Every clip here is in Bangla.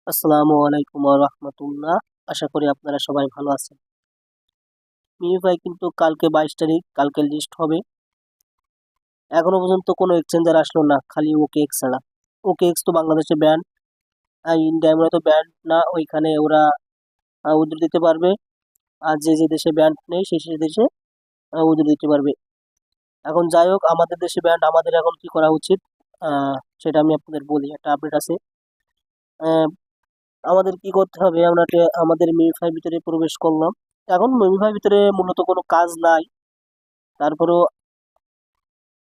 আসসালামু আলাইকুম ওয়া রাহমাতুল্লাহ। আশা করি আপনারা সবাই ভালো আছেন। মিউফাই কিন্তু কালকে 22 তারিখ, কালকে লিস্ট হবে। এখনো পর্যন্ত কোনো এক্সচেঞ্জার আসলো না, খালি ওকেএক্স ছাড়া। ওকেএক্স তো বাংলাদেশে ব্যান, আর ইন্ডিয়ায় মনে তো ব্যান না, ওইখানে ওরা উইথড্র দিতে পারবে। আর যে যে দেশে ব্যান নেই সেই সেই দেশে উইথড্র দিতে পারবে। এখন যাই হোক, আমাদের দেশে ব্যান, আমাদের এখন কি করা উচিত সেটা আমি আপনাদের বলি। একটা আপডেট আছে। আহ, আমাদের কি করতে হবে, আমরা আমাদের মিউফাই ভিতরে প্রবেশ করলাম। এখন মিউফাই ভিতরে মূলত কোনো কাজ নাই। তারপরেও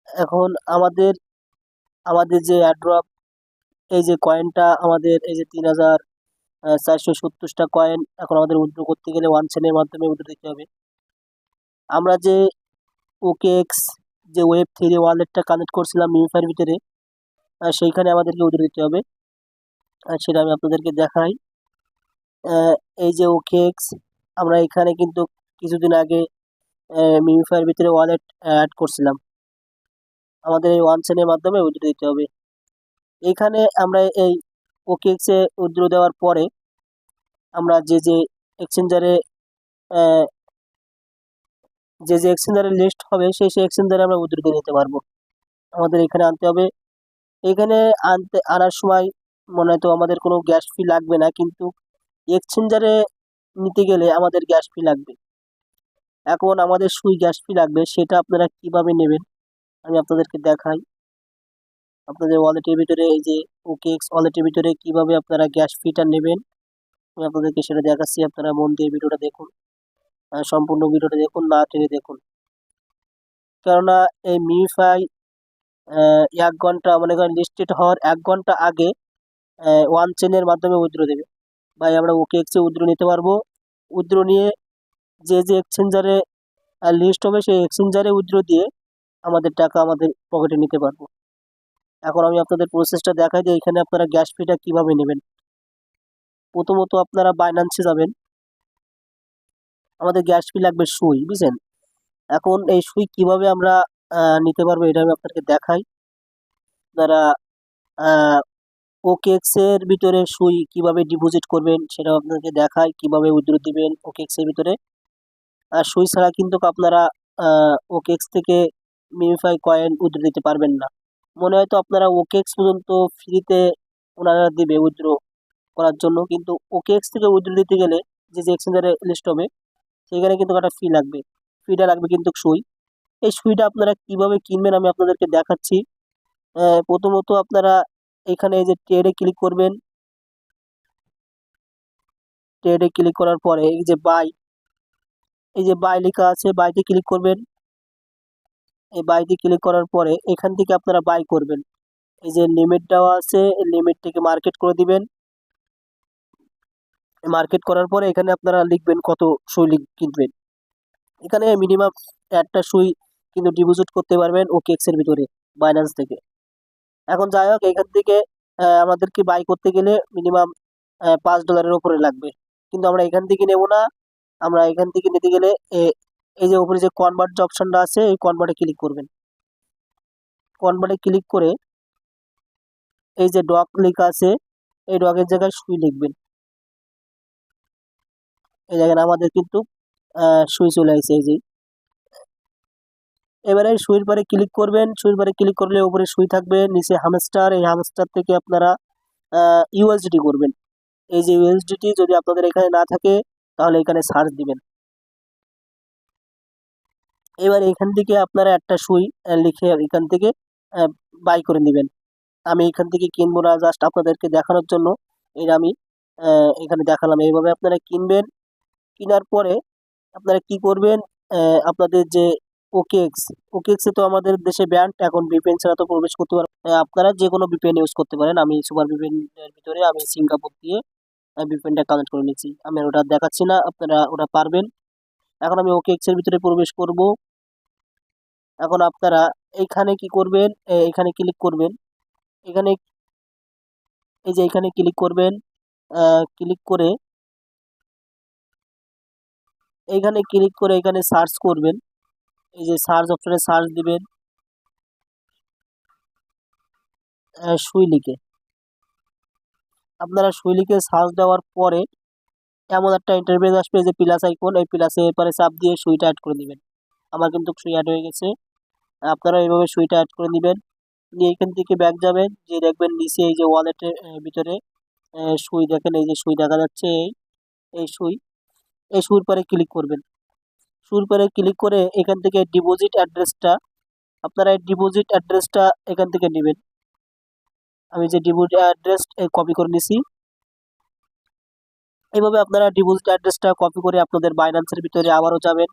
এখন আমাদের আমাদের যে অ্যাড্রপ, এই যে কয়েনটা আমাদের, এই যে 3470টা কয়েন এখন আমাদের উইথড্র করতে গেলে ওয়ান চেনের মাধ্যমে উইথড্র দিতে হবে। আমরা যে ওকেএক্স যে ওয়েব 3 ওয়ালেটটা কানেক্ট করছিলাম মিউফাইয়ের ভিতরে, সেইখানে আমাদেরকে উইথড্র দিতে হবে। সেটা আমি আপনাদেরকে দেখাই। আহ, এই যে ওকেএক্স, আমরা এখানে কিন্তু কিছুদিন আগে মিউফাইয়ের ভিতরে ওয়ালেট অ্যাড করছিলাম। আমাদের এই ওয়ান চেনের মাধ্যমে উইথড্র দিতে হবে। এখানে আমরা এই ওকেএক্স এ উইথড্র দেওয়ার পরে আমরা যে যে এক্সচেঞ্জারে যে যে এক্সচেঞ্জারের লিস্ট হবে সেই সেই এক্সচেঞ্জারে আমরা উইথড্র করে নিতে পারবো। আমাদের এখানে আনতে হবে। এখানে আনার সময় মনে হয় তো আমাদের কোনো গ্যাস ফি লাগবে না, কিন্তু এক্সচেঞ্জারে নিতে গেলে আমাদের গ্যাস ফি লাগবে। এখন আমাদের সুই গ্যাস ফি লাগবে, সেটা আপনারা কিভাবে নেবেন আমি আপনাদেরকে দেখাই। আপনাদের ওয়ালেটের ভিতরে, এই যে ওকেএক্স ওয়ালেটের ভিতরে কিভাবে আপনারা গ্যাস ফিটা নেবেন আমি আপনাদেরকে সেটা দেখাচ্ছি। আপনারা মন দিয়ে ভিডিওটা দেখুন, সম্পূর্ণ ভিডিওটা দেখুন, না টেনে দেখুন। কেননা এই মিউফাই 1 ঘন্টা, মনে করেন লিস্টেড হওয়ার 1 ঘন্টা আগে ওয়ান চেনের মাধ্যমে উইথড্র দেবে। ভাই আমরা ওকেএক্স এ উইথড্র নিতে পারবো। উইথড্র নিয়ে যে যে এক্সচেঞ্জারে লিস্ট হবে সেই এক্সচেঞ্জারে উইথড্র দিয়ে আমাদের টাকা আমাদের পকেটে নিতে পারবো। এখন আমি আপনাদের প্রসেসটা দেখাই যে এখানে আপনারা গ্যাস ফিটা কিভাবে নেবেন। প্রথমত আপনারা বাইন্যান্সে যাবেন। আমাদের গ্যাস ফি লাগবে সুই, বুঝছেন। এখন এই সুই কিভাবে আমরা নিতে পারবো এটা আমি আপনাদেরকে দেখাই। আপনারা ওকেএক্স এর ভিতরে সুই কিভাবে ডিপোজিট করবেন সেটা আপনাদেরকে দেখাই, কিভাবে উইথড্র দিবেন ওকেএক্স এর ভিতরে। আর সুই ছাড়া কিন্তু আপনারা ওকেএক্স থেকে মিউফাই কয়েন উইথড্র দিতে পারবেন না। মনে হয় তো আপনারা ওকেএক্স পর্যন্ত ফ্রিতে ওনারা দিবে উইথড্র করার জন্য, কিন্তু ওকেএক্স থেকে উইথড্র দিতে গেলে যে যে এক্সচেঞ্জারে লিস্ট হবে সেখানে কিন্তু একটা ফি লাগবে। ফিটা লাগবে কিন্তু সুই। এই সুইটা আপনারা কিভাবে কিনবেন আমি আপনাদেরকে দেখাচ্ছি। প্রথমত আপনারা এখানে এই যে ট্রেডে ক্লিক করবেন। ট্রেডে ক্লিক করার পরে এই যে বাই, এই যে বাই লেখা আছে, বাইতে ক্লিক করবেন। এই বাইতে ক্লিক করার পরে এখান থেকে আপনারা বাই করবেন। এই যে লিমিট দেওয়া আছে, লিমিট থেকে মার্কেট করে দিবেন। মার্কেট করার পরে এখানে আপনারা লিখবেন কত সুই কিনবেন। এখানে মিনিমাম একটা সুই কিন্তু ডিপোজিট করতে পারবেন ওকেএক্স এর ভিতরে বাইন্যান্স থেকে। এখন যাই হোক, এখান থেকে আমাদেরকে বাই করতে গেলে মিনিমাম $5 উপরে লাগবে, কিন্তু আমরা এখান থেকে নেব না। আমরা এখান থেকে নিতে গেলে এই যে উপরে যে কনভার্ট যে অপশনটা আছে এই কনভার্টে ক্লিক করবেন। কনভার্টে ক্লিক করে এই যে ডক লেখা আছে এই ডকের জায়গায় সুই লিখবেন। এই জায়গায় আমাদের কিন্তু সুই চলে আসছে, এই যে। এবারে সুইর পরে ক্লিক করবেন। সুইর পরে ক্লিক করলে উপরে সুই থাকবে, নিচে হামস্টার, এই হামস্টার থেকে আপনারা ইউএসডিটি করবেন। এই যে ইউএসডিটি যদি আপনাদের এখানে না থাকে তাহলে এখানে সার্চ দিবেন। এবার এখান থেকে আপনারা একটা সুই লিখে এখান থেকে বাই করে নেবেন। আমি এখান থেকে কিনবো না, জাস্ট আপনাদেরকে দেখানোর জন্য এটা আমি এখানে দেখালাম। এইভাবে আপনারা কিনবেন। কেনার পরে আপনারা কি করবেন, আপনাদের যে ওকেএক্স, ওকেএক্স এ তো আমাদের দেশে ব্যান্ড, এখন ভিপিএন ছাড়া তো প্রবেশ করতে পারবেন। আপনারা যে কোনো ভিপিএন ইউজ করতে পারেন। আমি সুপার ভিপিএন এর ভিতরে আমি সিঙ্গাপুর দিয়ে ভিপিএনটা কানেক্ট করে নিয়েছি। আমি আর ওটা দেখাচ্ছি না, আপনারা ওটা পারবেন। এখন আমি ওকেএক্স এর ভিতরে প্রবেশ করব। এখন আপনারা এইখানে কি করবেন, এখানে ক্লিক করবেন। এখানে এই যে এখানে ক্লিক করবেন। ক্লিক করে এইখানে ক্লিক করে এখানে সার্চ করবেন। এই যে সার্চ অপশনে সার্চ দিবেন সুই লিখে। আপনারা সুই লিখে সার্চ দেওয়ার পরে এমন একটা ইন্টারফেস আসবে যে প্লাস আইকন, এই প্লাসে এরপরে চাপ দিয়ে সুইটা অ্যাড করে দিবেন। আমার কিন্তু সুই অ্যাড হয়ে গেছে। আপনারা এইভাবে সুইটা অ্যাড করে দিবেন। নিয়ে এখান থেকে ব্যাক যাবেন, যে দেখবেন নিচে এই যে ওয়ালেটের ভিতরে সুই, দেখেন এই যে সুই দেখা যাচ্ছে, এই সুই, এই সুইর পরে ক্লিক করবেন। সুইর পরে ক্লিক করে এখান থেকে ডিপোজিট অ্যাড্রেসটা, আপনারা এই ডিপোজিট অ্যাড্রেসটা এখান থেকে নেবেন। আমি যে ডিপোজিট অ্যাড্রেস কপি করে নিছি। এইভাবে আপনারা ডিপোজিট অ্যাড্রেসটা কপি করে আপনাদের বাইন্যান্সের ভিতরে আবারও যাবেন।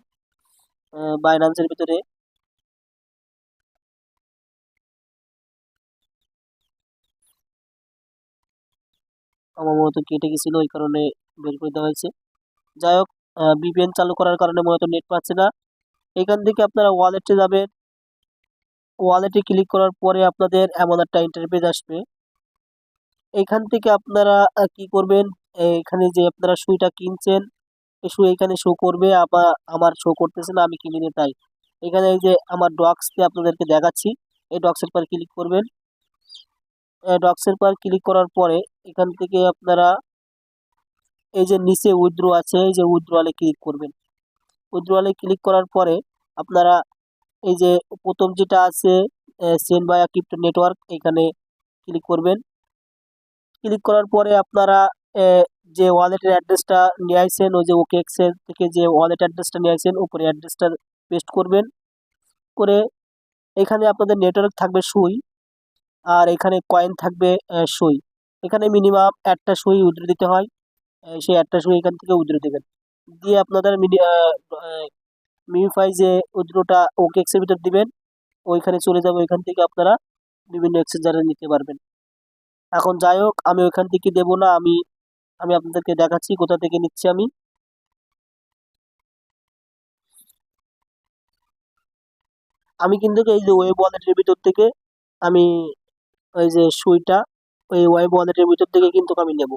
বাইন্যান্সের ভিতরে আমার মূলত কেটে গেছিল, ওই কারণে বের করে দেওয়া হয়েছে। যাই হোক, ভিপিএন চালু করার কারণে মূলত নেট পাচ্ছে না। এখান থেকে আপনারা ওয়ালেটে যাবেন। ওয়ালেটে ক্লিক করার পরে আপনাদের এমন একটা ইন্টারফেস আসবে। এখান থেকে আপনারা কি করবেন, এখানে যে আপনারা সুইটা কিনছেন এই সুই এখানে শো করবে, আবার আমার শো করতেছে না, আমি কিনিনি তাই। এখানে এই যে আমার ডক্সকে আপনাদেরকে দেখাচ্ছি, এই ডক্সের পর ক্লিক করবেন। ডক্সের পর ক্লিক করার পরে এখান থেকে আপনারা এই যে নিচে উইথড্র আছে, এই যে উইথড্রলে ক্লিক করবেন। উইথড্রলে ক্লিক করার পরে আপনারা এই যে প্রথম যেটা আছে সেন্ড বাই ক্রিপ্টো নেটওয়ার্ক, এখানে ক্লিক করবেন। ক্লিক করার পরে আপনারা যে ওয়ালেটের অ্যাড্রেসটা নিয়ে আসছেন, ওই যে ওকে এক্সেল থেকে যে ওয়ালেট অ্যাড্রেসটা নিয়ে আসছেন উপরে অ্যাড্রেসটা পেস্ট করবেন। করে এখানে আপনাদের নেটওয়ার্ক থাকবে সুই, আর এখানে কয়েন থাকবে সুই। এখানে মিনিমাম একটা সুই উইথড্র দিতে হয়, সেই একটা সুই এখান থেকে উইথড্র দেবেন। দিয়ে আপনাদের মিউফাই যে উইথড্রটা ওকে এক্সের ভিতর দিবেন, ওইখানে চলে যাবে। ওইখান থেকে আপনারা বিভিন্ন এক্সচেঞ্জারে নিতে পারবেন। এখন যাই হোক, আমি ওইখান থেকে দেবো না, আমি আমি আপনাদেরকে দেখাচ্ছি কোথা থেকে নিচ্ছি আমি। আমি কিন্তু এই যে ওয়েব ওয়ালেটের ভিতর থেকে আমি ওই যে সুইটা ওই ওয়েব ওয়ালেটের ভিতর থেকে কিন্তু আমি নেব।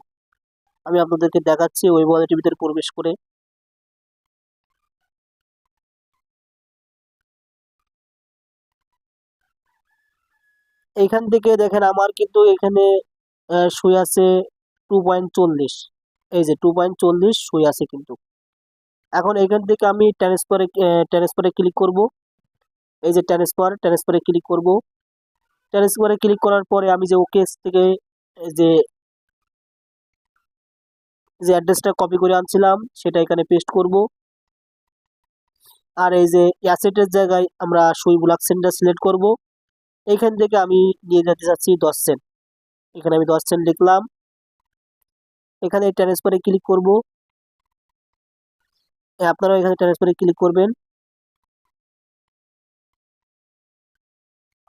আমি আপনাদেরকে দেখাচ্ছি ওয়েব ওয়ালেটের ভিতরে প্রবেশ করে। এইখান থেকে দেখেন আমার কিন্তু এখানে সুই আছে 2.40, এই যে 2.40 সুই আছে কিন্তু। এখন এখান থেকে আমি ট্রান্সফারে ক্লিক করব। এই যে ট্রান্সফারে ক্লিক করব। ট্রান্সফারে ক্লিক করার পরে আমি যে ওকে থেকে যে যে অ্যাড্রেসটা কপি করে আনছিলাম সেটা এখানে পেস্ট করব। আর এই যে অ্যাসেটের জায়গায় আমরা সুই ব্লক চেনটা সিলেক্ট করব। এইখান থেকে আমি নিয়ে যেতে চাচ্ছি 10 সেন্ট। এখানে আমি 10 সেন্ট লিখলাম। এখানে ট্রান্সফারে ক্লিক করব। আপনারা এখানে ট্রান্সফারে ক্লিক করবেন।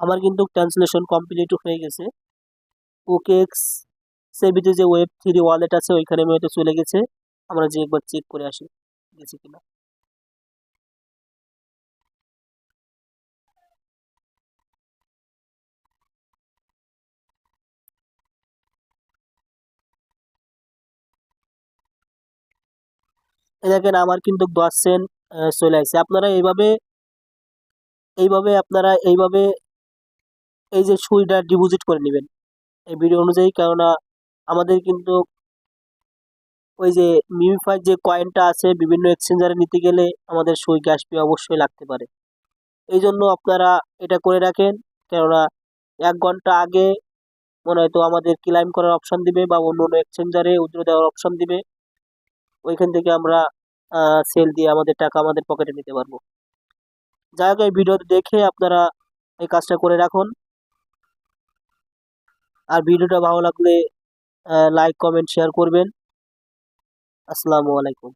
আমার কিন্তু ট্রান্সলেশন কমপ্লিট হয়ে গেছে। ওকেএক্স এর ভিতরে যে ওয়েব 3 ওয়ালেট আছে ওইখানে হয়তো চলে গেছে। আমরা যে একবার চেক করে আসি গেছে কিনা। এই দেখেন আমার কিন্তু 10 সেন্ট চলে আসছে। আপনারা এইভাবে এই যে সুইটা ডিপোজিট করে নেবেন এই ভিডিও অনুযায়ী, কেননা আমাদের কিন্তু ওই যে মিউফাই যে কয়েনটা আছে বিভিন্ন এক্সচেঞ্জারে নিতে গেলে আমাদের সুই গ্যাস ফি অবশ্যই লাগতে পারে। এই জন্য আপনারা এটা করে রাখেন, কেননা 1 ঘন্টা আগে মনে হয়তো আমাদের ক্লাইম করার অপশন দিবে বা অন্য অন্য এক্সচেঞ্জারে উইথড্র দেওয়ার অপশন দিবে। ওইখান থেকে আমরা সেল দিয়ে আমাদের টাকা আমাদের পকেটে নিতে পারবো। যাই হোক, এই ভিডিও দেখে আপনারা এই কাজটা করে রাখুন। আর ভিডিওটা ভালো লাগলে লাইক কমেন্ট শেয়ার করবেন। আসসালামু আলাইকুম।